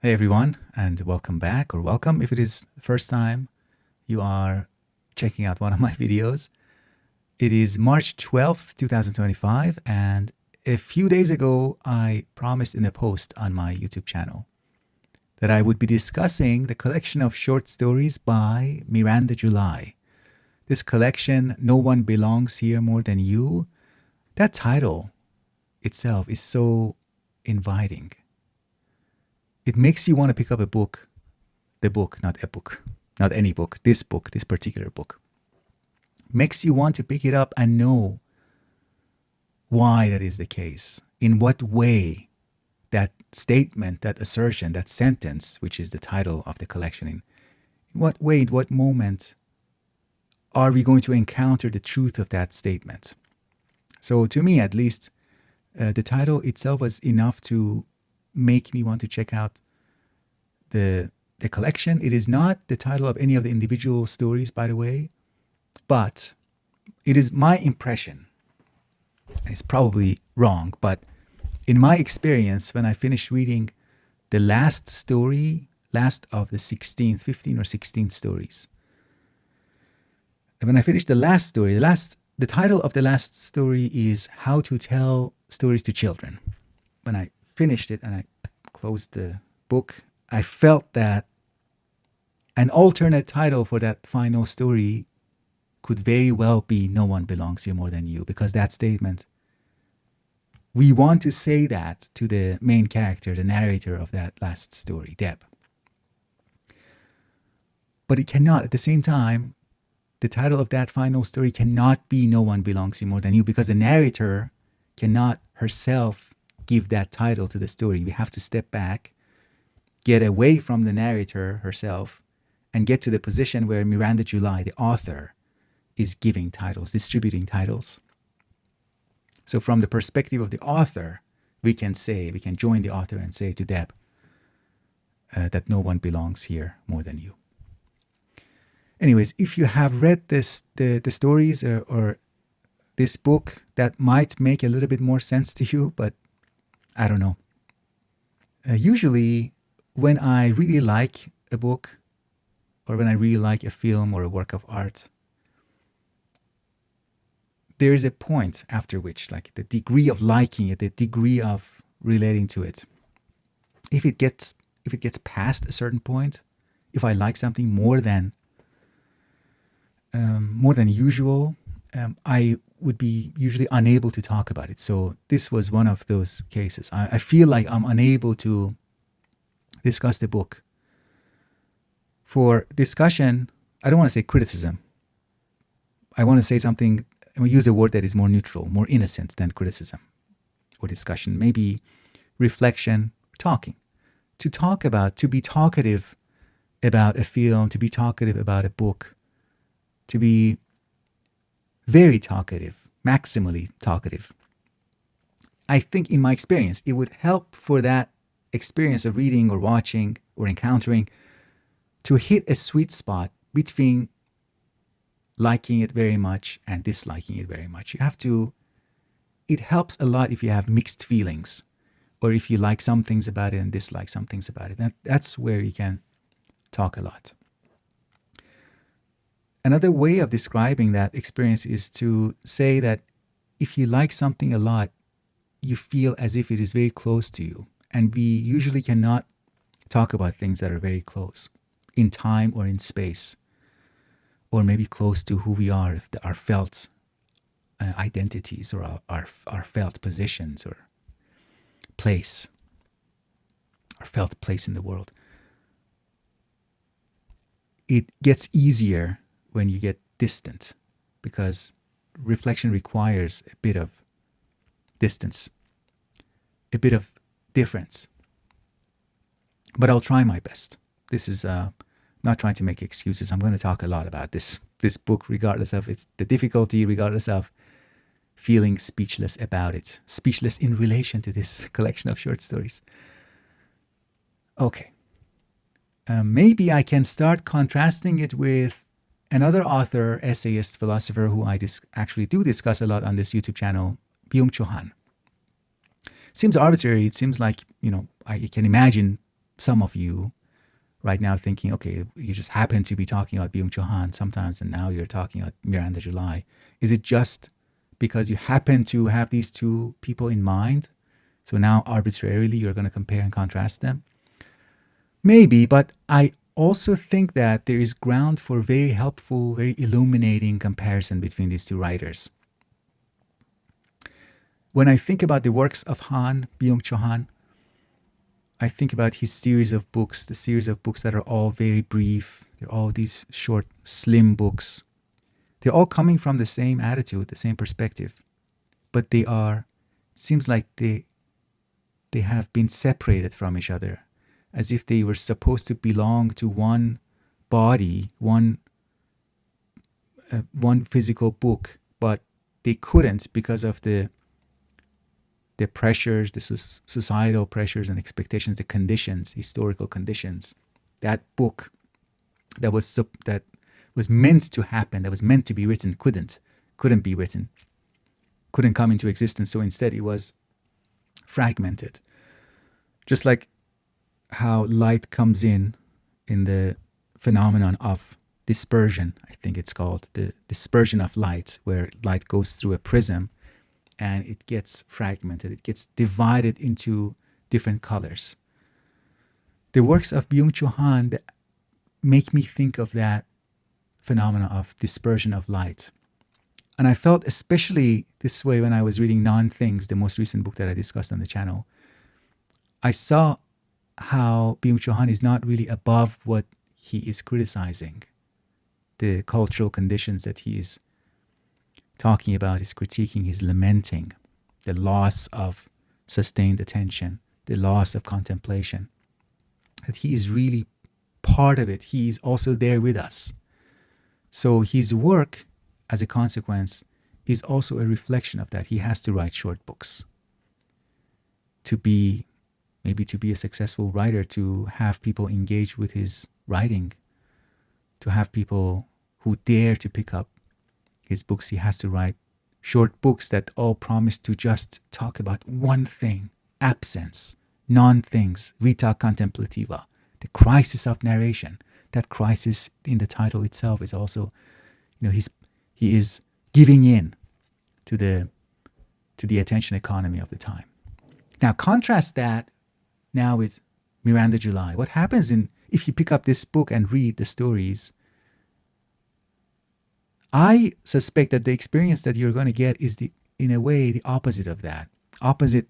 Hey everyone, and welcome back, or welcome if it is the first time you are checking out one of my videos. It is March 12th, 2025, and a few days ago, I promised in a post on my YouTube channel that I would be discussing the collection of short stories by Miranda July. This collection, No One Belongs Here More Than You, that title itself is so inviting. It makes you want to pick up a book, the book, not a book, not any book, this particular book. Makes you want to pick it up and know why that is the case, in what way that statement, that assertion, that sentence, which is the title of the collection, in what way, in what moment are we going to encounter the truth of that statement? So to me, at least, the title itself was enough to make me want to check out the collection. It is not the title of any of the individual stories, by the way, but it is my impression. It's probably wrong, but in my experience, when I finished reading the last story, last of the 15 or 16 stories, and when I finished the last story, the title of the last story is How to Tell Stories to Children. When I finished it and I closed the book, I felt that an alternate title for that final story could very well be No One Belongs Here More Than You, because that statement, we want to say that to the main character, the narrator of that last story, Deb. But it cannot, at the same time, the title of that final story cannot be No One Belongs Here More Than You, because the narrator cannot herself give that title to the story. We have to step back, get away from the narrator herself, and get to the position where Miranda July, the author, is giving titles, distributing titles. So from the perspective of the author, we can join the author and say to Deb that no one belongs here more than you. Anyways, if you have read the stories or this book, that might make a little bit more sense to you, but I don't know. Usually, when I really like a book, or when I really like a film or a work of art, there is a point after which, like the degree of liking it, the degree of relating to it, if it gets past a certain point, if I like something more than usual, I would be usually unable to talk about it. So this was one of those cases. I feel like I'm unable to discuss the book. For discussion, I don't want to say criticism. I want to say something, and we use a word that is more neutral, more innocent than criticism or discussion. Maybe reflection, talking. To talk about, to be talkative about a film, to be talkative about a book, to be very talkative, maximally talkative. I think in my experience, it would help for that experience of reading or watching or encountering to hit a sweet spot between liking it very much and disliking it very much. It helps a lot if you have mixed feelings, or if you like some things about it and dislike some things about it. That's where you can talk a lot. Another way of describing that experience is to say that if you like something a lot, you feel as if it is very close to you. And we usually cannot talk about things that are very close in time or in space, or maybe close to who we are, if our felt identities, or our felt positions, or place, our felt place in the world. It gets easier when you get distant, because reflection requires a bit of distance, a bit of difference. But I'll try my best. This is not trying to make excuses. I'm going to talk a lot about this book, regardless of the difficulty, regardless of feeling speechless about it, speechless in relation to this collection of short stories. Okay. Maybe I can start contrasting it with another author, essayist, philosopher who I actually do discuss a lot on this YouTube channel, Byung-Chul Han. Seems arbitrary. It seems like, I can imagine some of you right now thinking, okay, you just happen to be talking about Byung-Chul Han sometimes, and now you're talking about Miranda July. Is it just because you happen to have these two people in mind? So now arbitrarily you're going to compare and contrast them? Maybe, but I also think that there is ground for very helpful, very illuminating comparison between these two writers. When I think about the works of Han, Byung-Chul Han, I think about his series of books, the series of books that are all very brief. They're all these short, slim books. They're all coming from the same attitude, the same perspective. But they are, seems like they have been separated from each other, as if they were supposed to belong to one body, one physical book, but they couldn't because of the pressures, the societal pressures and expectations, the conditions, historical conditions. That book that was meant to happen, that was meant to be written, couldn't be written, couldn't come into existence. So instead, it was fragmented. Just like how light comes in the phenomenon of dispersion, I think it's called, the dispersion of light, where light goes through a prism and it gets fragmented, it gets divided into different colors. The works of Byung-Chul Han that make me think of that phenomena of dispersion of light. And I felt especially this way when I was reading Non-Things, the most recent book that I discussed on the channel. I saw how Byung-Chul Han is not really above what he is criticizing, the cultural conditions that he is talking about, he's critiquing, he's lamenting the loss of sustained attention, the loss of contemplation. That he is really part of it. He is also there with us. So his work, as a consequence, is also a reflection of that. He has to write short books to be a successful writer, to have people engage with his writing, to have people who dare to pick up his books. He has to write short books that all promise to just talk about one thing: absence, non-things, vita contemplativa, the crisis of narration. That crisis in the title itself is also, he is giving in to the attention economy of the time. Now contrast that now with Miranda July. What happens if you pick up this book and read the stories? I suspect that the experience that you're going to get is in a way the opposite of that. Opposite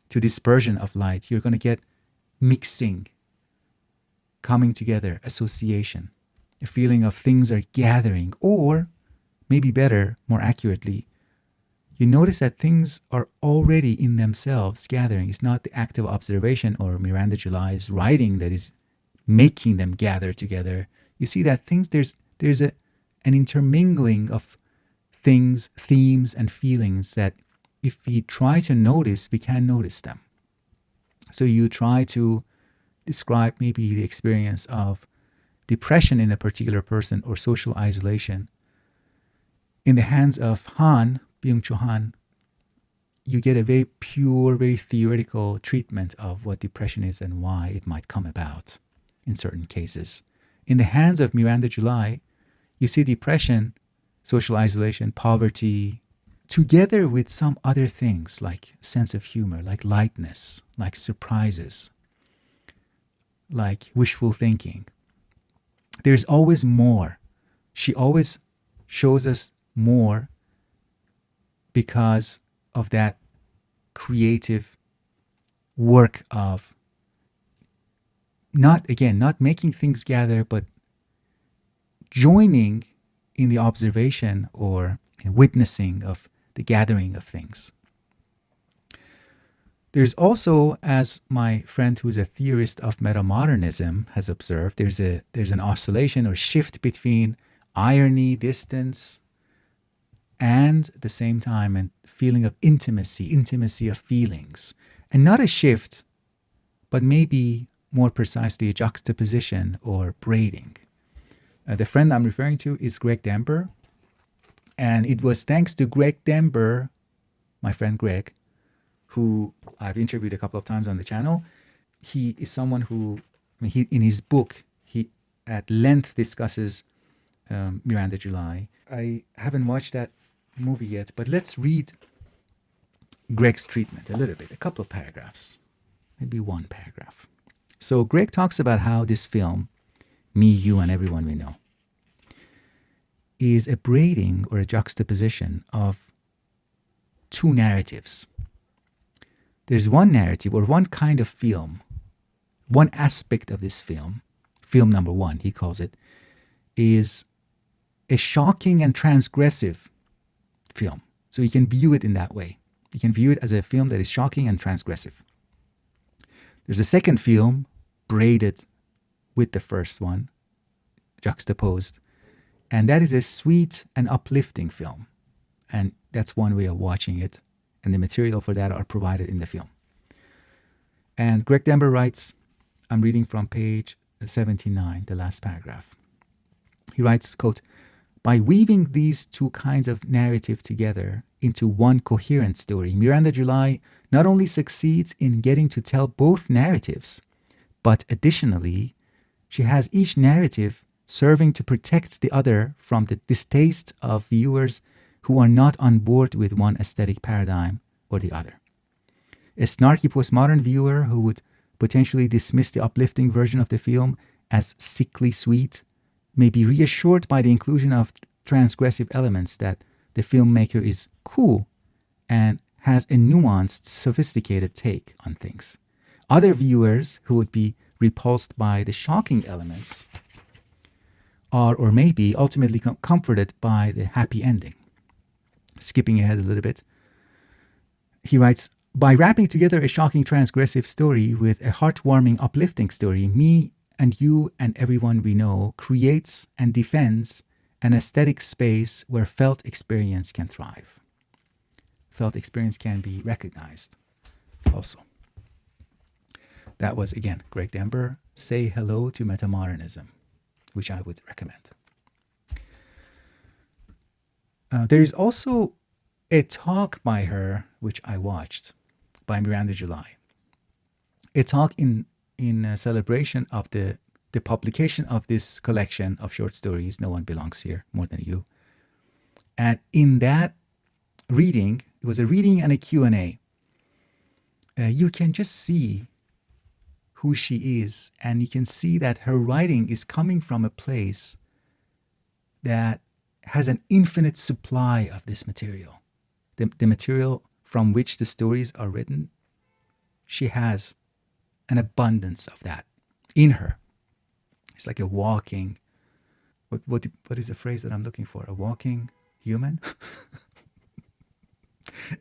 to dispersion of light, you're going to get mixing, coming together, association, a feeling of things are gathering, or maybe better, more accurately, you notice that things are already in themselves gathering. It's not the act of observation or Miranda July's writing that is making them gather together. You see that there's an intermingling of things, themes, and feelings that if we try to notice, we can notice them. So you try to describe maybe the experience of depression in a particular person or social isolation. In the hands of Han, Byung-Chul Han, you get a very pure, very theoretical treatment of what depression is and why it might come about in certain cases. In the hands of Miranda July, you see depression, social isolation, poverty, together with some other things like sense of humor, like lightness, like surprises, like wishful thinking. There's always more. She always shows us more because of that creative work of not making things gather, but joining in the observation or in witnessing of the gathering of things. There's also, as my friend who's a theorist of metamodernism has observed, there's an oscillation or shift between irony, distance, and at the same time a feeling of intimacy of feelings. And not a shift, but maybe more precisely a juxtaposition or braiding. The friend I'm referring to is Greg Dember. And it was thanks to Greg Dember, my friend Greg, who I've interviewed a couple of times on the channel. he is someone who, in his book, he at length discusses Miranda July. I haven't watched that movie yet, but let's read Greg's treatment a little bit, a couple of paragraphs, maybe one paragraph. So Greg talks about how this film, Me, You, and Everyone We Know, is a braiding or a juxtaposition of two narratives. There's one narrative or one kind of film, one aspect of this film number one, he calls it, is a shocking and transgressive film. So you can view it in that way. You can view it as a film that is shocking and transgressive. There's a second film braided with the first one, juxtaposed, and that is a sweet and uplifting film. And that's one way of watching it, and the material for that are provided in the film. And Greg Dember writes, I'm reading from page 79, the last paragraph. He writes, quote, by weaving these two kinds of narrative together into one coherent story, Miranda July not only succeeds in getting to tell both narratives, but additionally, she has each narrative serving to protect the other from the distaste of viewers who are not on board with one aesthetic paradigm or the other. A snarky postmodern viewer who would potentially dismiss the uplifting version of the film as sickly sweet may be reassured by the inclusion of transgressive elements that the filmmaker is cool and has a nuanced, sophisticated take on things. Other viewers who would be repulsed by the shocking elements are or may be ultimately comforted by the happy ending. Skipping ahead a little bit, he writes, by wrapping together a shocking transgressive story with a heartwarming uplifting story, Me and You and Everyone We Know creates and defends an aesthetic space where felt experience can thrive. Felt experience can be recognized also. That was, again, Greg Dember, Say Hello to Metamodernism, which I would recommend. There is also a talk by her, which I watched, by Miranda July. A talk in celebration of the publication of this collection of short stories, No One Belongs Here More Than You. And in that reading, it was a reading and a Q&A. You can just see who she is, and you can see that her writing is coming from a place that has an infinite supply of this material. The material from which the stories are written, she has an abundance of that in her. It's like a walking, what is the phrase that I'm looking for? A walking human?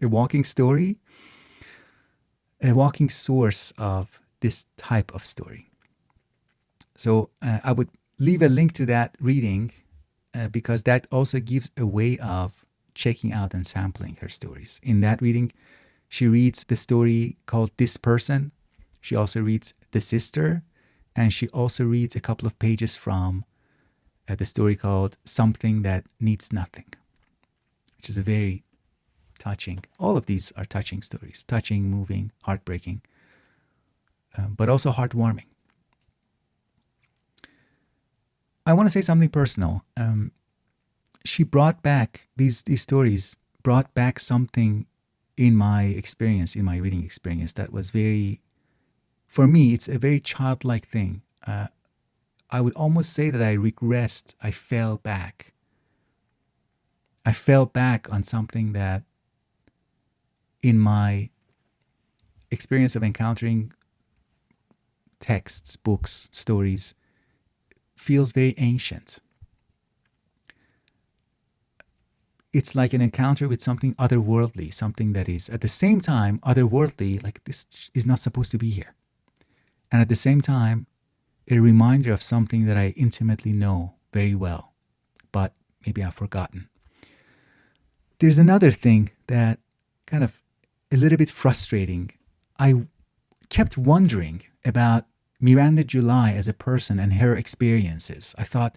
A walking story? A walking source of this type of story. So I would leave a link to that reading because that also gives a way of checking out and sampling her stories. In that reading, she reads the story called This Person. She also reads The Sister, and she also reads a couple of pages from the story called Something That Needs Nothing, which is a very touching. All of these are touching stories, touching, moving, heartbreaking, but also heartwarming. I want to say something personal. She brought back, these stories brought back something in my experience, in my reading experience, that was very, for me, it's a very childlike thing. I would almost say that I regressed, I fell back. I fell back on something that in my experience of encountering texts, books, stories, feels very ancient. It's like an encounter with something otherworldly, something that is at the same time otherworldly, like this is not supposed to be here. And at the same time, a reminder of something that I intimately know very well, but maybe I've forgotten. There's another thing that kind of a little bit frustrating. I kept wondering about Miranda July as a person and her experiences. I thought,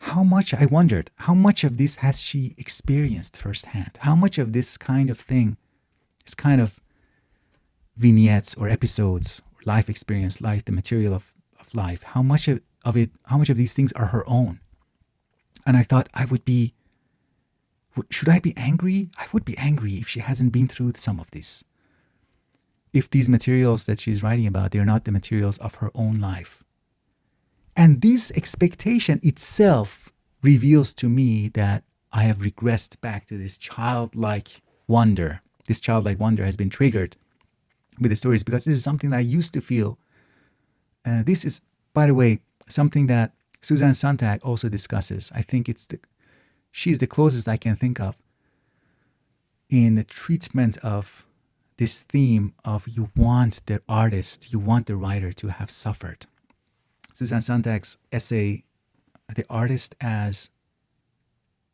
how much of this has she experienced firsthand? How much of this kind of thing, this kind of vignettes or episodes life experience, life, the material of life, how much of it, how much of these things are her own. And I thought should I be angry? I would be angry if she hasn't been through some of this. If these materials that she's writing about, they're not the materials of her own life. And this expectation itself reveals to me that I have regressed back to this childlike wonder. This childlike wonder has been triggered with the stories because this is something that I used to feel. This is, by the way, something that Susan Sontag also discusses. I think she's the closest I can think of in the treatment of this theme of you want the artist, you want the writer to have suffered. Susan Sontag's essay, The Artist as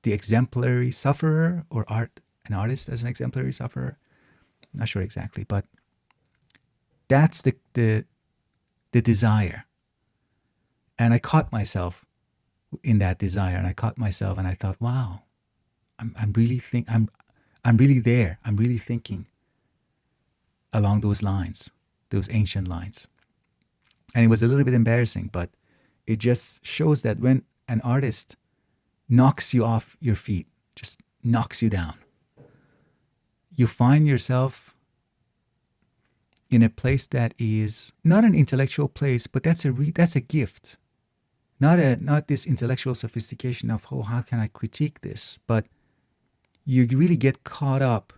the Exemplary Sufferer, or an artist as an exemplary sufferer. I'm not sure exactly, but that's the desire. And I caught myself in that desire, and I caught myself, and I thought, wow, I'm really there. I'm really thinking along those lines, those ancient lines. And it was a little bit embarrassing, but it just shows that when an artist knocks you off your feet, just knocks you down, you find yourself in a place that is not an intellectual place, but that's a gift. Not this intellectual sophistication of, oh, how can I critique this? But you really get caught up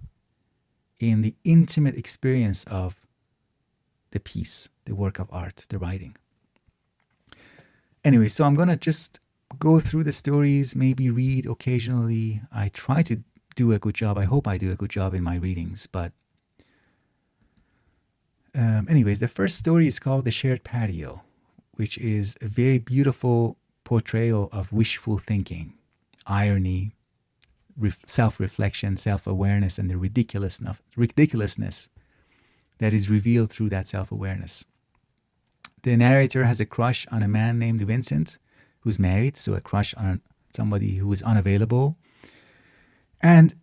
in the intimate experience of the piece, the work of art, the writing. Anyway, so I'm going to just go through the stories, maybe read occasionally. I try to do a good job. I hope I do a good job in my readings. But anyways, the first story is called The Shared Patio, which is a very beautiful portrayal of wishful thinking, irony, self-reflection, self-awareness, and the ridiculousness that is revealed through that self-awareness. The narrator has a crush on a man named Vincent, who's married, so a crush on somebody who is unavailable. And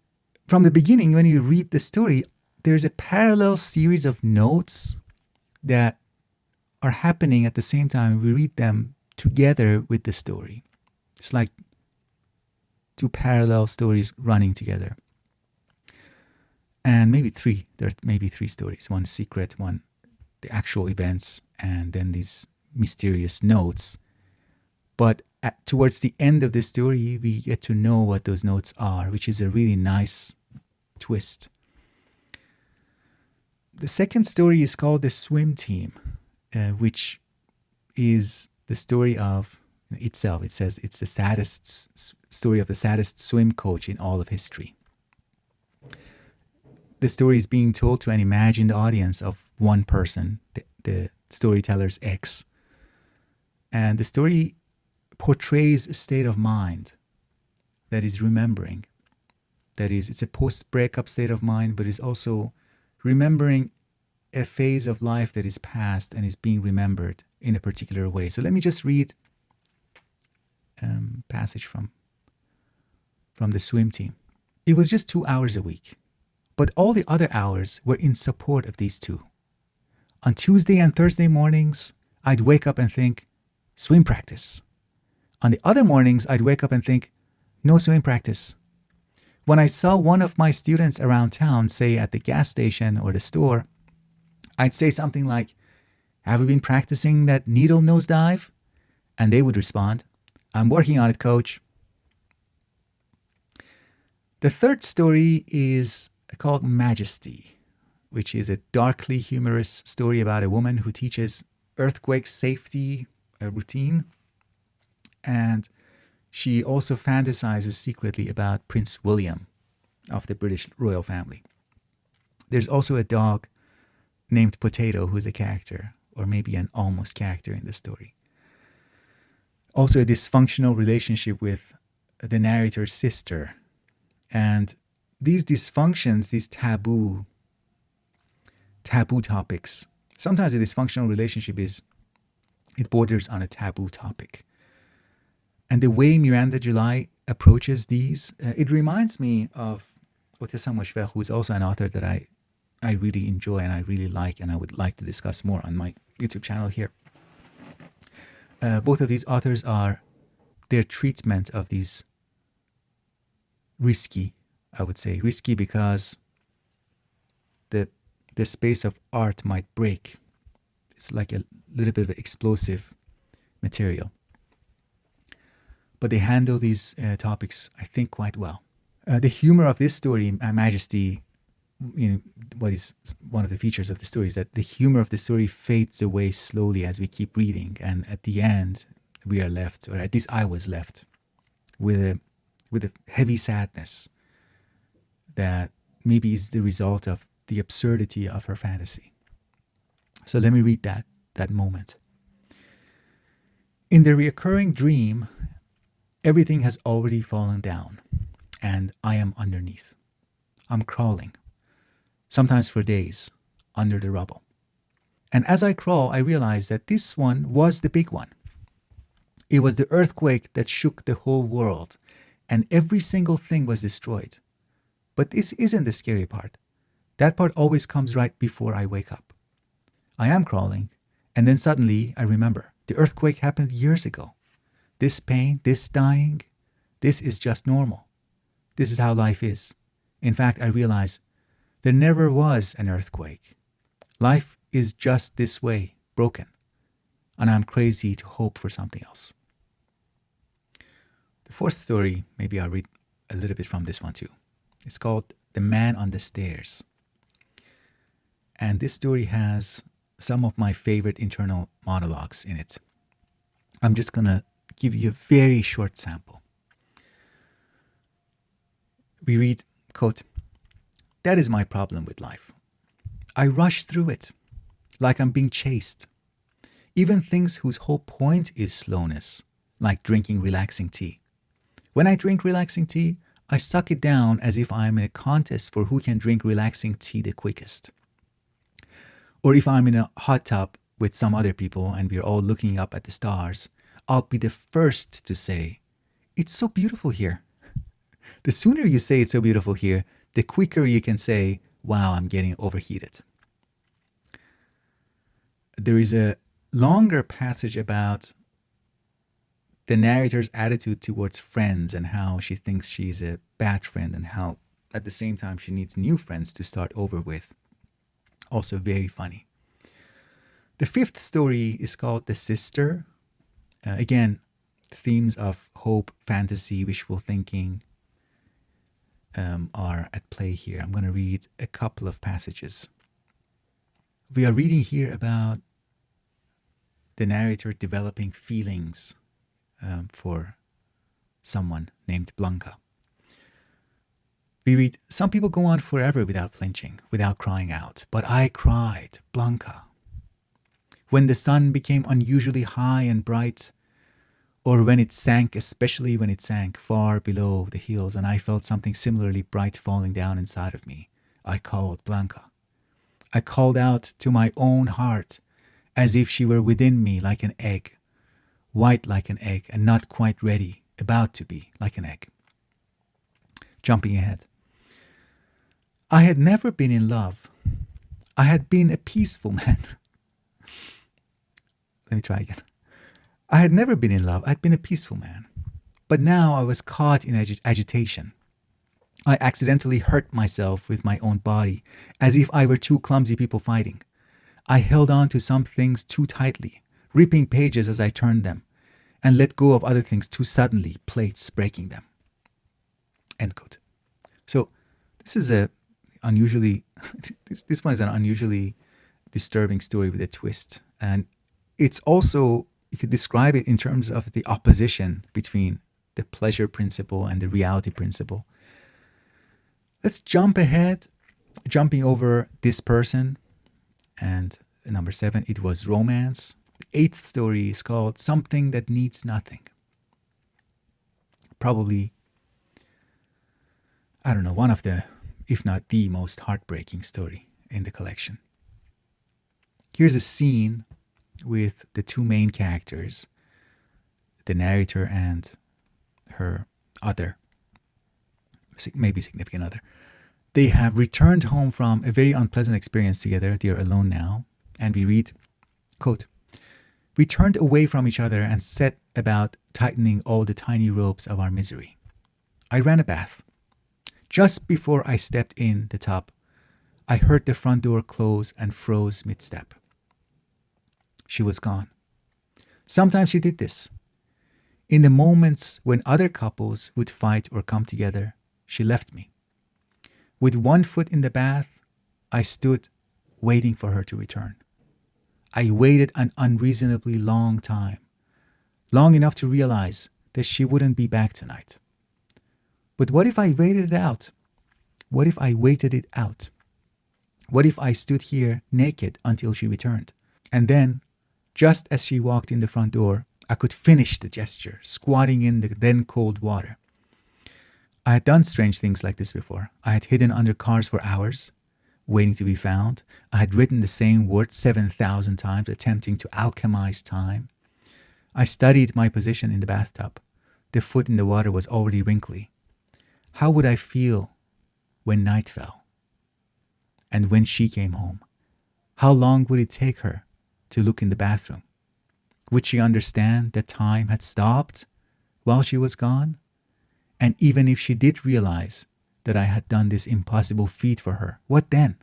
from the beginning, when you read the story, there's a parallel series of notes that are happening at the same time. We read them together with the story. It's like two parallel stories running together. And maybe three. There are maybe three stories. One secret, one the actual events, and then these mysterious notes. But towards the end of the story, we get to know what those notes are, which is a really nice twist. The second story is called The Swim Team, which is the story of itself. It says it's the saddest story of the saddest swim coach in all of history. The story is being told to an imagined audience of one person, the storyteller's ex. And the story portrays a state of mind that is remembering. That is, it's a post-breakup state of mind, but is also remembering a phase of life that is past and is being remembered in a particular way. So let me just read a passage from The Swim Team. It was just 2 hours a week, but all the other hours were in support of these two. On Tuesday and Thursday mornings, I'd wake up and think, swim practice. On the other mornings, I'd wake up and think, no swim practice. When I saw one of my students around town, say at the gas station or the store, I'd say something like, have you been practicing that needle nosedive? And they would respond, I'm working on it, coach. The third story is called Majesty, which is a darkly humorous story about a woman who teaches earthquake safety routine. And she also fantasizes secretly about Prince William of the British royal family. There's also a dog named Potato who's a character, or maybe an almost character in the story. Also a dysfunctional relationship with the narrator's sister. And these dysfunctions, these taboo topics, sometimes a dysfunctional relationship it borders on a taboo topic. And the way Miranda July approaches these, it reminds me of Otessa Moshver, who is also an author that I I really enjoy and I really like, and I would like to discuss more on my YouTube channel here. Both of these authors are their treatment of these risky, I would say, risky because the space of art might break. It's like a little bit of explosive material. But they handle these topics, I think, quite well. The humor of this story, Majesty, what is one of the features of the story is that the humor of the story fades away slowly as we keep reading, and at the end we are left, or at least I was left, with a heavy sadness that maybe is the result of the absurdity of her fantasy. So let me read that moment. In the recurring dream, everything has already fallen down, and I am underneath. I'm crawling, sometimes for days, under the rubble. And as I crawl, I realize that this one was the big one. It was the earthquake that shook the whole world, and every single thing was destroyed. But this isn't the scary part. That part always comes right before I wake up. I am crawling, and then suddenly I remember the earthquake happened years ago. This pain, this dying, this is just normal. This is how life is. In fact, I realize there never was an earthquake. Life is just this way, broken. And I'm crazy to hope for something else. The fourth story, maybe I'll read a little bit from this one too. It's called The Man on the Stairs. And this story has some of my favorite internal monologues in it. I'm just going to give you a very short sample. We read, quote, "That is my problem with life. I rush through it like I'm being chased. Even things whose whole point is slowness, like drinking relaxing tea. When I drink relaxing tea, I suck it down as if I'm in a contest for who can drink relaxing tea the quickest. Or if I'm in a hot tub with some other people and we're all looking up at the stars, I'll be the first to say, 'It's so beautiful here.' The sooner you say it's so beautiful here, the quicker you can say, 'Wow, I'm getting overheated.'" There is a longer passage about the narrator's attitude towards friends and how she thinks she's a bad friend and how at the same time she needs new friends to start over with. Also very funny. The fifth story is called The Sister. Again, themes of hope, fantasy, wishful thinking are at play here. I'm going to read a couple of passages. We are reading here about the narrator developing feelings for someone named Blanca. We read, "Some people go on forever without flinching, without crying out. But I cried, Blanca. When the sun became unusually high and bright, or when it sank, especially when it sank far below the hills, and I felt something similarly bright falling down inside of me, I called Blanca. I called out to my own heart as if she were within me like an egg, white like an egg, and not quite ready, about to be like an egg." Jumping ahead. "I had never been in love. I had been a peaceful man." Let me try again. "I had never been in love. I'd been a peaceful man. But now I was caught in agitation. I accidentally hurt myself with my own body, as if I were two clumsy people fighting. I held on to some things too tightly, ripping pages as I turned them, and let go of other things too suddenly, plates breaking them." End quote. So this is a unusually, this one is an unusually disturbing story with a twist. And it's also, you could describe it in terms of the opposition between the pleasure principle and the reality principle. Let's jump ahead, jumping over this person. And number 7, it was romance. The 8th story is called Something That Needs Nothing. Probably, I don't know, one of the, if not the most heartbreaking story in the collection. Here's a scene with the two main characters, the narrator and her other, maybe significant other. They have returned home from a very unpleasant experience together. They are alone now. And we read, quote, "We turned away from each other and set about tightening all the tiny ropes of our misery. I ran a bath. Just before I stepped in the tub, I heard the front door close and froze mid-step. She was gone. Sometimes she did this. In the moments when other couples would fight or come together, she left me. With one foot in the bath, I stood waiting for her to return. I waited an unreasonably long time, long enough to realize that she wouldn't be back tonight. But what if I waited it out? What if I waited it out? What if I stood here naked until she returned? And then, just as she walked in the front door, I could finish the gesture, squatting in the then cold water. I had done strange things like this before. I had hidden under cars for hours, waiting to be found. I had written the same words 7,000 times, attempting to alchemize time. I studied my position in the bathtub. The foot in the water was already wrinkly. How would I feel when night fell? And when she came home, how long would it take her to look in the bathroom? Would she understand that time had stopped while she was gone? And even if she did realize that I had done this impossible feat for her, what then?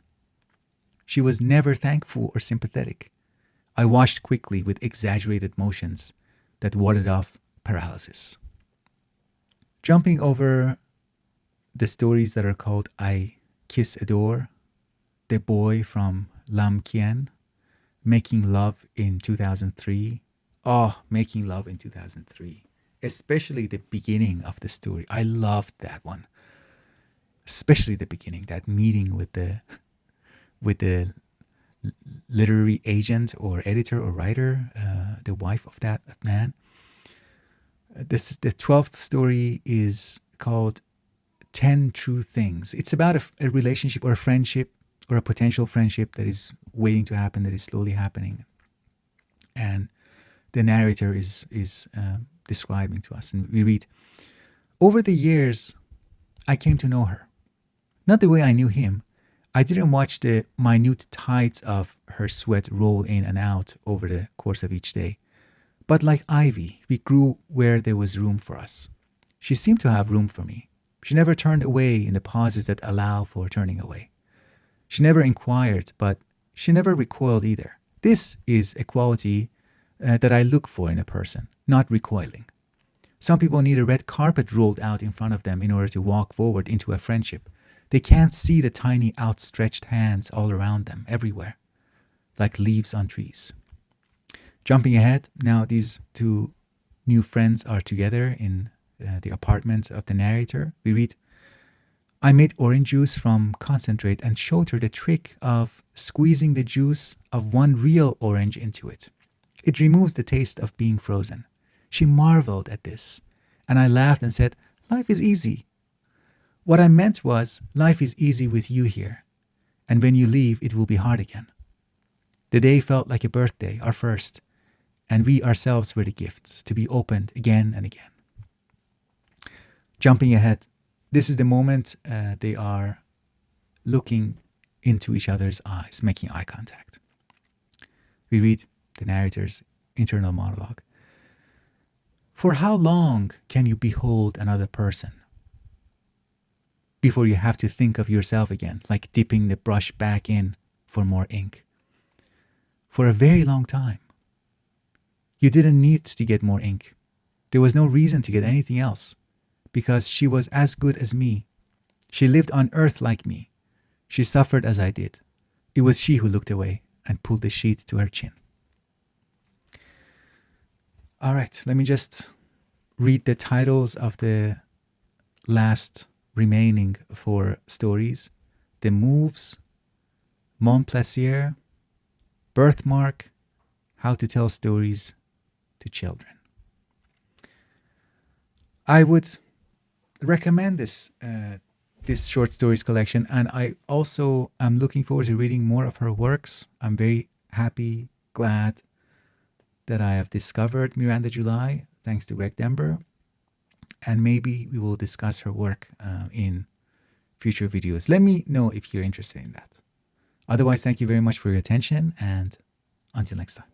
She was never thankful or sympathetic. I washed quickly with exaggerated motions that warded off paralysis. Jumping over the stories that are called I Kiss Adore, The Boy from Lam Kien, Making Love in 2003. Oh, Making Love in 2003. Especially the beginning of the story. I loved that one. Especially the beginning, that meeting with the literary agent or editor or writer, the wife of that man. The 12th story is called 10 True Things. It's about a relationship or a friendship or a potential friendship that is waiting to happen, that is slowly happening. And the narrator is describing to us. And we read, over the years, I came to know her. Not the way I knew him. I didn't watch the minute tides of her sweat roll in and out over the course of each day. But like ivy, we grew where there was room for us. She seemed to have room for me. She never turned away in the pauses that allow for turning away. She never inquired, but she never recoiled either. This is a quality that I look for in a person, not recoiling. Some people need a red carpet rolled out in front of them in order to walk forward into a friendship. They can't see the tiny outstretched hands all around them, everywhere, like leaves on trees. Jumping ahead, now these two new friends are together in the apartment of the narrator. We read, I made orange juice from concentrate and showed her the trick of squeezing the juice of one real orange into it. It removes the taste of being frozen. She marveled at this, and I laughed and said, life is easy. What I meant was, life is easy with you here, and when you leave, it will be hard again. The day felt like a birthday, our first, and we ourselves were the gifts to be opened again and again. Jumping ahead, this is the moment they are looking into each other's eyes, making eye contact. We read the narrator's internal monologue. For how long can you behold another person before you have to think of yourself again, like dipping the brush back in for more ink? For a very long time. You didn't need to get more ink. There was no reason to get anything else, because she was as good as me. She lived on earth like me. She suffered as I did. It was she who looked away and pulled the sheet to her chin. All right, let me just read the titles of the last remaining 4 stories. The Moves, Mon Plaisir, Birthmark, How to Tell Stories to Children. I would recommend this short stories collection, and I also am looking forward to reading more of her works. I'm very happy, glad that I have discovered Miranda July, thanks to Greg Dember, and maybe we will discuss her work in future videos. Let me know if you're interested in that. Otherwise, thank you very much for your attention, and until next time.